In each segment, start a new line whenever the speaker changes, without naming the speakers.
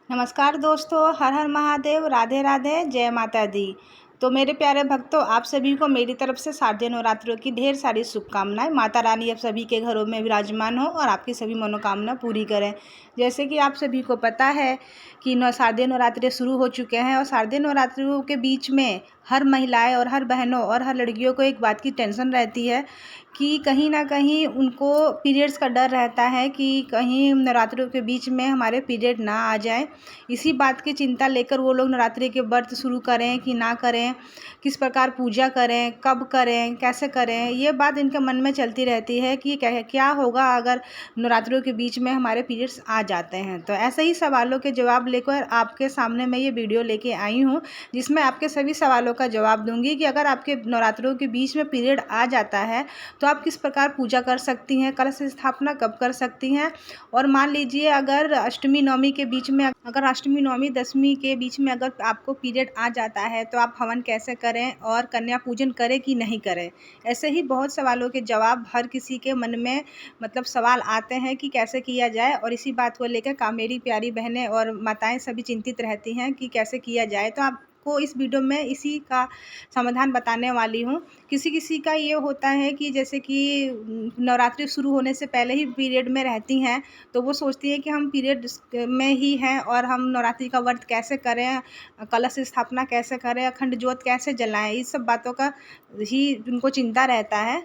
नमस्कार दोस्तों, हर हर महादेव, राधे राधे, जय माता दी। तो मेरे प्यारे भक्तों, आप सभी को मेरी तरफ से शारदीय नवरात्रों की ढेर सारी शुभकामनाएं। माता रानी आप सभी के घरों में विराजमान हो और आपकी सभी मनोकामना पूरी करें। जैसे कि आप सभी को पता है कि शारदीय नवरात्रे शुरू हो चुके हैं और शारदीय नवरात्रों के बीच में हर महिलाएं और हर बहनों और हर लड़कियों को एक बात की टेंशन रहती है कि कहीं ना कहीं उनको पीरियड्स का डर रहता है कि कहीं नवरात्रों के बीच में हमारे पीरियड ना आ जाए। इसी बात की चिंता लेकर वो लोग नवरात्रि के व्रत शुरू करें कि ना करें, किस प्रकार पूजा करें, कब करें, कैसे करें, ये बात इनके मन में चलती रहती है कि क्या होगा अगर नवरात्रों के बीच में हमारे पीरियड्स आ जाते हैं। तो ऐसे ही सवालों के जवाब लेकर आपके सामने मैं ये वीडियो लेके आई हूँ, जिसमें आपके सभी सवालों का जवाब दूंगी कि अगर आपके नवरात्रों के बीच में पीरियड आ जाता है तो आप किस प्रकार पूजा कर सकती हैं, कलश स्थापना कब कर सकती हैं। और मान लीजिए अगर अष्टमी नवमी के बीच में, अगर अष्टमी नवमी दशमी के बीच में अगर आपको पीरियड आ जाता है तो आप हवन कैसे करें और कन्या पूजन करें कि नहीं करें। ऐसे ही बहुत सवालों के जवाब हर किसी के मन में सवाल आते हैं कि कैसे किया जाए, और इसी बात को लेकर मेरी प्यारी बहनें और माताएं सभी चिंतित रहती हैं कि कैसे किया जाए। तो आपको इस वीडियो में इसी का समाधान बताने वाली हूँ। किसी किसी का ये होता है कि जैसे कि नवरात्रि शुरू होने से पहले ही पीरियड में रहती हैं, तो वो सोचती है कि हम पीरियड में ही हैं और हम नवरात्रि का व्रत कैसे करें, कलश स्थापना कैसे करें, अखंड ज्योत कैसे जलाएं, इस सब बातों का ही उनको चिंता रहता है।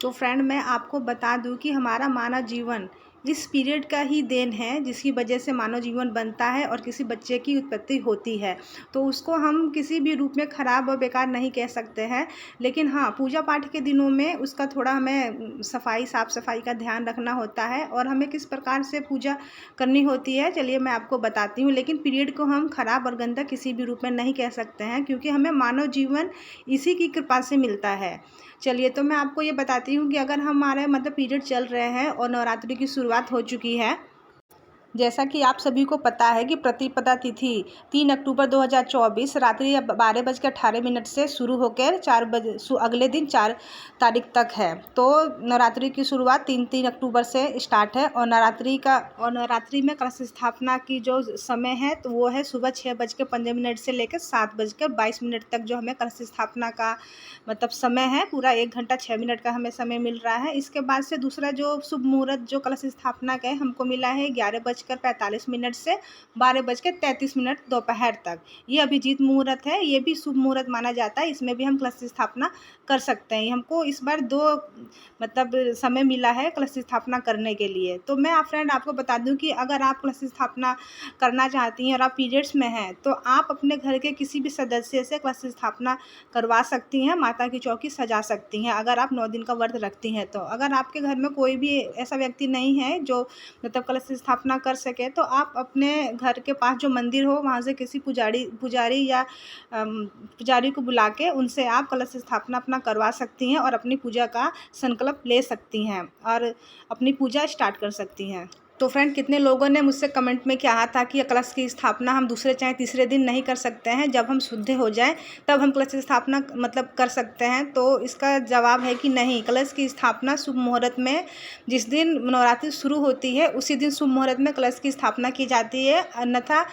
तो फ्रेंड, मैं आपको बता दूं कि हमारा मानव जीवन इस पीरियड का ही देन है, जिसकी वजह से मानव जीवन बनता है और किसी बच्चे की उत्पत्ति होती है। तो उसको हम किसी भी रूप में ख़राब और बेकार नहीं कह सकते हैं, लेकिन हाँ, पूजा पाठ के दिनों में उसका थोड़ा हमें साफ़ सफाई का ध्यान रखना होता है और हमें किस प्रकार से पूजा करनी होती है, चलिए मैं आपको बताती हूँ। लेकिन पीरियड को हम ख़राब और गंदा किसी भी रूप में नहीं कह सकते हैं, क्योंकि हमें मानव जीवन इसी की कृपा से मिलता है। चलिए, तो मैं आपको ये बताती हूँ कि अगर हमारे पीरियड चल रहे हैं और नवरात्रि की शुरुआत हो चुकी है, जैसा कि आप सभी को पता है कि प्रतिपदा तिथि 3 अक्टूबर 2024 रात्रि 12:18 से शुरू होकर 4 बजे अगले दिन 4 तारीख तक है। तो नवरात्रि की शुरुआत 3 अक्टूबर से स्टार्ट है और नवरात्रि में कलश स्थापना की जो समय है तो वो है सुबह 6:15 से लेकर 7:22 तक, जो हमें कलश स्थापना का समय है पूरा 1 घंटा 6 मिनट का हमें समय मिल रहा है। इसके बाद से दूसरा जो शुभ मुहूर्त जो कलश स्थापना का हमको मिला है 11:45 से 12:33 दोपहर तक। ये अभिजीत मुहूर्त है, ये भी शुभ मुहूर्त माना जाता है, इसमें भी हम कलश स्थापना कर सकते हैं। हमको इस बार 2 समय मिला है कलश स्थापना करने के लिए। तो मैं फ्रेंड आपको बता दूं कि अगर आप कलश स्थापना करना चाहती हैं और आप पीरियड्स में हैं तो आप अपने घर के किसी भी सदस्य से कलश स्थापना करवा सकती हैं, माता की चौकी सजा सकती हैं अगर आप 9 दिन का व्रत रखती हैं। तो अगर आपके घर में कोई भी ऐसा व्यक्ति नहीं है जो कलश स्थापना कर सके, तो आप अपने घर के पास जो मंदिर हो वहाँ से किसी पुजारी या पुजारी को बुला के उनसे आप कलश स्थापना अपना करवा सकती हैं और अपनी पूजा का संकल्प ले सकती हैं और अपनी पूजा स्टार्ट कर सकती हैं। तो फ्रेंड, कितने लोगों ने मुझसे कमेंट में कहा था कि कलश की स्थापना हम दूसरे चाहे तीसरे दिन नहीं कर सकते हैं, जब हम शुद्ध हो जाएं तब हम कलश की स्थापना कर सकते हैं। तो इसका जवाब है कि नहीं, कलश की स्थापना शुभ मुहूर्त में, जिस दिन नवरात्रि शुरू होती है उसी दिन शुभ मुहूर्त में कलश की स्थापना की जाती है, अन्यथा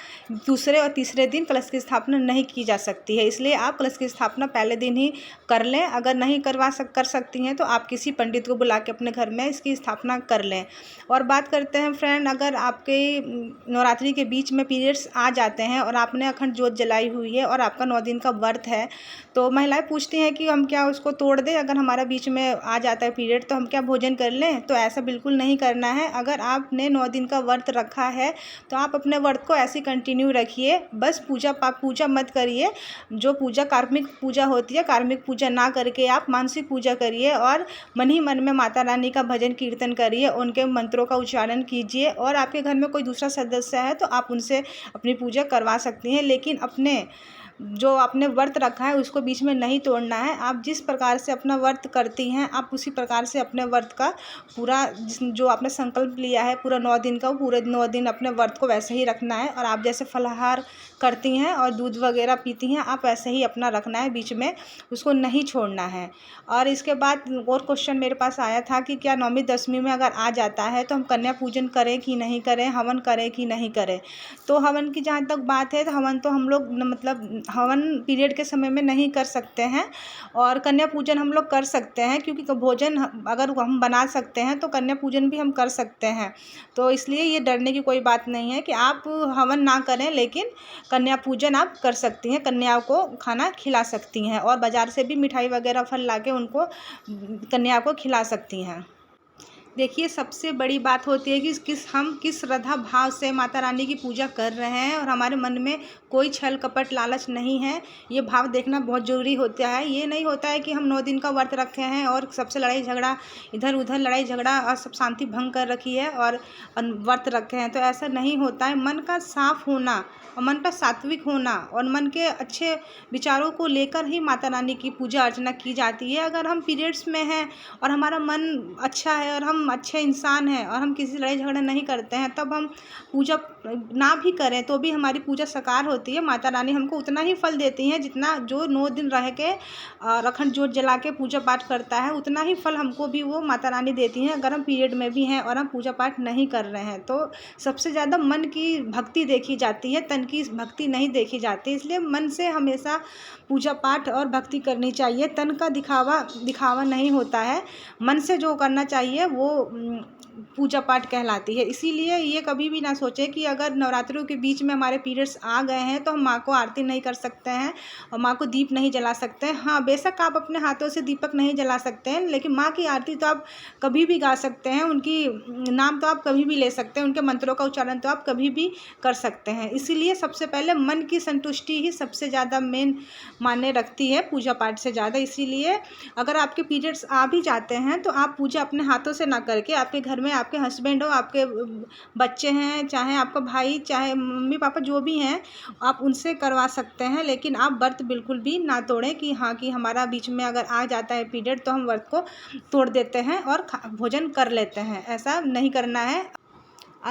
दूसरे और तीसरे दिन कलश की स्थापना नहीं की जा सकती है। इसलिए आप कलश की स्थापना पहले दिन ही कर लें। अगर नहीं कर सकती हैं तो आप किसी पंडित को बुला के अपने घर में इसकी स्थापना कर लें। और बात करते हैं फ्रेंड, अगर आपके नवरात्रि के बीच में पीरियड्स आ जाते हैं और आपने अखंड ज्योत जलाई हुई है और आपका 9 दिन का व्रत है, तो महिलाएं पूछती हैं कि हम क्या उसको तोड़ दें, अगर हमारा बीच में आ जाता है पीरियड तो हम क्या भोजन कर लें। तो ऐसा बिल्कुल नहीं करना है। अगर आपने 9 दिन का व्रत रखा है तो आप अपने व्रत को ऐसे कंटिन्यू रखिए, बस पूजा मत करिए। जो पूजा कार्मिक पूजा होती है, कार्मिक पूजा ना करके आप मानसिक पूजा करिए और मन ही मन में माता रानी का भजन कीर्तन करिए, उनके मंत्रों का उच्चारण कीजिए। और आपके घर में कोई दूसरा सदस्य है तो आप उनसे अपनी पूजा करवा सकती हैं, लेकिन अपने जो आपने व्रत रखा है उसको बीच में नहीं तोड़ना है। आप जिस प्रकार से अपना व्रत करती हैं, आप उसी प्रकार से अपने व्रत का पूरा जो आपने संकल्प लिया है पूरा 9 दिन का, वो पूरे 9 दिन अपने व्रत को वैसे ही रखना है। और आप जैसे फलाहार करती हैं और दूध वगैरह पीती हैं, आप वैसे ही अपना रखना है, बीच में उसको नहीं छोड़ना है। और इसके बाद और क्वेश्चन मेरे पास आया था कि क्या नौवीं दसवीं में अगर आ जाता है तो हम कन्या पूजन करें कि नहीं करें, हवन करें कि नहीं करें। तो हवन की जहाँ तक बात है, तो हवन तो हम लोग मतलब हवन पीरियड के समय में नहीं कर सकते हैं, और कन्या पूजन हम लोग कर सकते हैं, क्योंकि भोजन अगर हम बना सकते हैं तो कन्या पूजन भी हम कर सकते हैं। तो इसलिए ये डरने की कोई बात नहीं है कि आप हवन ना करें, लेकिन कन्या पूजन आप कर सकती हैं, कन्याओं को खाना खिला सकती हैं, और बाज़ार से भी मिठाई वगैरह फल ला के उनको कन्या को खिला सकती हैं। देखिए, सबसे बड़ी बात होती है कि हम किस श्रद्धा भाव से माता रानी की पूजा कर रहे हैं, और हमारे मन में कोई छल कपट लालच नहीं है। ये भाव देखना बहुत ज़रूरी होता है। ये नहीं होता है कि हम 9 दिन का व्रत रखे हैं और सबसे लड़ाई झगड़ा, इधर उधर लड़ाई झगड़ा और सब शांति भंग कर रखी है और व्रत रखे हैं, तो ऐसा नहीं होता है। मन का साफ होना और मन का सात्विक होना और मन के अच्छे विचारों को लेकर ही माता रानी की पूजा अर्चना की जाती है। अगर हम पीरियड्स में हैं और हमारा मन अच्छा है और हम अच्छे इंसान हैं और हम किसी लड़ाई झगड़ा नहीं करते हैं, तब हम पूजा ना भी करें तो भी हमारी पूजा साकार होती है। माता रानी हमको उतना ही फल देती हैं जितना जो 9 दिन रह के अखंड जोत जला के पूजा पाठ करता है, उतना ही फल हमको भी वो माता रानी देती हैं। अगर हम पीरियड में भी हैं और हम पूजा पाठ नहीं कर रहे हैं, तो सबसे ज़्यादा मन की भक्ति देखी जाती है, तन की भक्ति नहीं देखी जाती। इसलिए मन से हमेशा पूजा पाठ और भक्ति करनी चाहिए। तन का दिखावा नहीं होता है, मन से जो करना चाहिए वो पूजा पाठ कहलाती है। इसीलिए ये कभी भी ना सोचे कि अगर नवरात्रों के बीच में हमारे पीरियड्स आ गए हैं तो हम माँ को आरती नहीं कर सकते हैं और माँ को दीप नहीं जला सकते हैं। हाँ, बेशक आप अपने हाथों से दीपक नहीं जला सकते हैं, लेकिन माँ की आरती तो आप कभी भी गा सकते हैं, उनकी नाम तो आप कभी भी ले सकते हैं, उनके मंत्रों का उच्चारण तो आप कभी भी कर सकते हैं। इसीलिए सबसे पहले मन की संतुष्टि ही सबसे ज़्यादा मेन मायने रखती है पूजा पाठ से ज़्यादा। इसीलिए अगर आपके पीरियड्स आ भी जाते हैं तो आप पूजा अपने हाथों से ना करके आपके घर में आपके हस्बैंड हो, आपके बच्चे हैं, चाहे आपका भाई, चाहे मम्मी पापा जो भी हैं, आप उनसे करवा सकते हैं। लेकिन आप व्रत बिल्कुल भी ना तोड़ें कि हाँ कि हमारा बीच में अगर आ जाता है पीरियड तो हम व्रत को तोड़ देते हैं और भोजन कर लेते हैं, ऐसा नहीं करना है।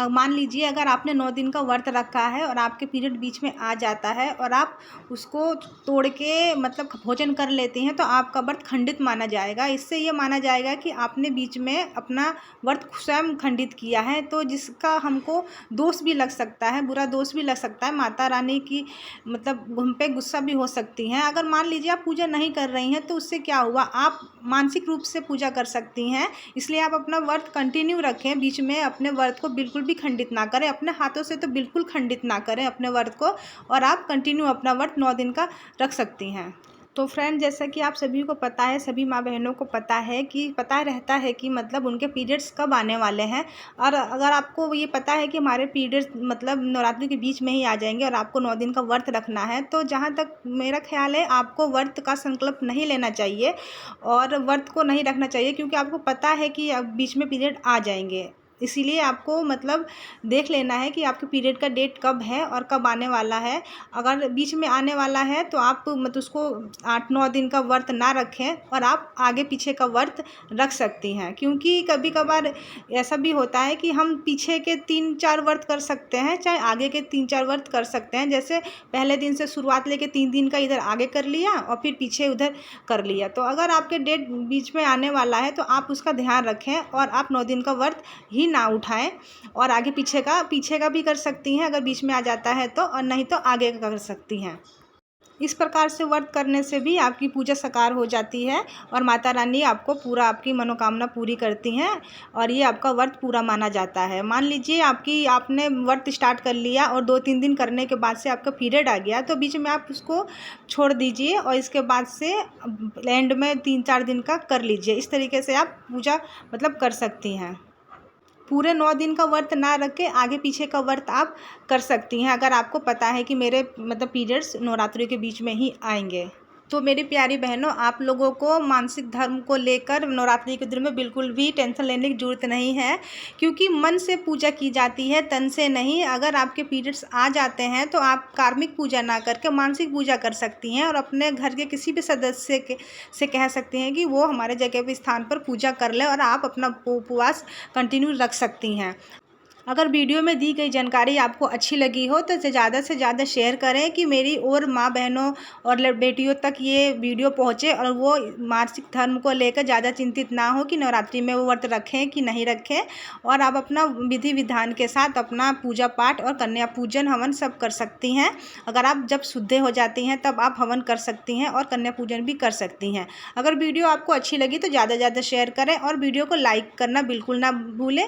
मान लीजिए अगर आपने 9 दिन का व्रत रखा है और आपके पीरियड बीच में आ जाता है और आप उसको तोड़ के मतलब भोजन कर लेती हैं, तो आपका व्रत खंडित माना जाएगा। इससे ये माना जाएगा कि आपने बीच में अपना व्रत स्वयं खंडित किया है, तो जिसका हमको दोष भी लग सकता है, बुरा दोष भी लग सकता है। माता रानी की मतलब हम पे गुस्सा भी हो सकती हैं। अगर मान लीजिए आप पूजा नहीं कर रही हैं तो उससे क्या हुआ, आप मानसिक रूप से पूजा कर सकती हैं। इसलिए आप अपना व्रत कंटिन्यू रखें, बीच में अपने व्रत को बिल्कुल भी खंडित ना करें, अपने हाथों से तो बिल्कुल खंडित ना करें अपने व्रत को, और आप कंटिन्यू अपना व्रत 9 दिन का रख सकती हैं। तो फ्रेंड, जैसा कि आप सभी को पता है, सभी माँ बहनों को पता रहता है कि मतलब उनके पीरियड्स कब आने वाले हैं। और अगर आपको ये पता है कि हमारे पीरियड्स मतलब नवरात्रि के बीच में ही आ जाएंगे और आपको 9 दिन का व्रत रखना है, तो जहाँ तक मेरा ख्याल है आपको व्रत का संकल्प नहीं लेना चाहिए और व्रत को नहीं रखना चाहिए, क्योंकि आपको पता है कि अब बीच में पीरियड आ जाएंगे। इसीलिए आपको मतलब देख लेना है कि आपके पीरियड का डेट कब है और कब आने वाला है। अगर बीच में आने वाला है तो आप मतलब उसको 8-9 दिन का व्रत ना रखें और आप आगे पीछे का व्रत रख सकती हैं, क्योंकि कभी कभार ऐसा भी होता है कि हम पीछे के 3-4 व्रत कर सकते हैं, चाहे आगे के 3-4 व्रत कर सकते हैं। जैसे पहले दिन से शुरुआत लेके 3 दिन का इधर आगे कर लिया और फिर पीछे उधर कर लिया। तो अगर आपके डेट बीच में आने वाला है तो आप उसका ध्यान रखें और आप 9 दिन का व्रत ही ना उठाएं, और आगे पीछे का भी कर सकती हैं अगर बीच में आ जाता है तो, और नहीं तो आगे का कर सकती हैं। इस प्रकार से व्रत करने से भी आपकी पूजा साकार हो जाती है और माता रानी आपको पूरा आपकी मनोकामना पूरी करती हैं और ये आपका व्रत पूरा माना जाता है। मान लीजिए आपने व्रत स्टार्ट कर लिया और 2-3 दिन करने के बाद से आपका पीरियड आ गया, तो बीच में आप उसको छोड़ दीजिए और इसके बाद से एंड में 3-4 दिन का कर लीजिए। इस तरीके से आप पूजा मतलब कर सकती हैं। पूरे 9 दिन का व्रत ना रख के आगे पीछे का व्रत आप कर सकती हैं, अगर आपको पता है कि मेरे मतलब पीरियड्स नवरात्रि के बीच में ही आएंगे। तो मेरी प्यारी बहनों, आप लोगों को मानसिक धर्म को लेकर नवरात्रि के दिन में बिल्कुल भी टेंशन लेने की ज़रूरत नहीं है, क्योंकि मन से पूजा की जाती है, तन से नहीं। अगर आपके पीरियड्स आ जाते हैं तो आप कार्मिक पूजा ना करके मानसिक पूजा कर सकती हैं और अपने घर के किसी भी सदस्य से कह सकती हैं कि वो हमारे जगह पे स्थान पर पूजा कर ले, और आप अपना उपवास कंटिन्यू रख सकती हैं। अगर वीडियो में दी गई जानकारी आपको अच्छी लगी हो तो ज़्यादा से ज़्यादा शेयर करें कि मेरी और माँ बहनों और बेटियों तक ये वीडियो पहुँचे और वो मासिक धर्म को लेकर ज़्यादा चिंतित ना हो कि नवरात्रि में वो व्रत रखें कि नहीं रखें। और आप अपना विधि विधान के साथ अपना पूजा पाठ और कन्या पूजन हवन सब कर सकती हैं। अगर आप जब शुद्ध हो जाती हैं तब आप हवन कर सकती हैं और कन्या पूजन भी कर सकती हैं। अगर वीडियो आपको अच्छी लगी तो ज़्यादा से ज़्यादा शेयर करें और वीडियो को लाइक करना बिल्कुल ना भूलें,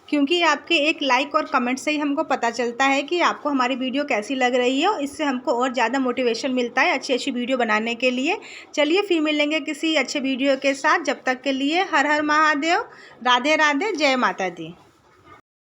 क्योंकि आपके एक लाइक और कमेंट से ही हमको पता चलता है कि आपको हमारी वीडियो कैसी लग रही है, और इससे हमको और ज़्यादा मोटिवेशन मिलता है अच्छी अच्छी वीडियो बनाने के लिए। चलिए फिर मिलेंगे किसी अच्छे वीडियो के साथ। जब तक के लिए हर हर महादेव, राधे राधे, जय माता दी।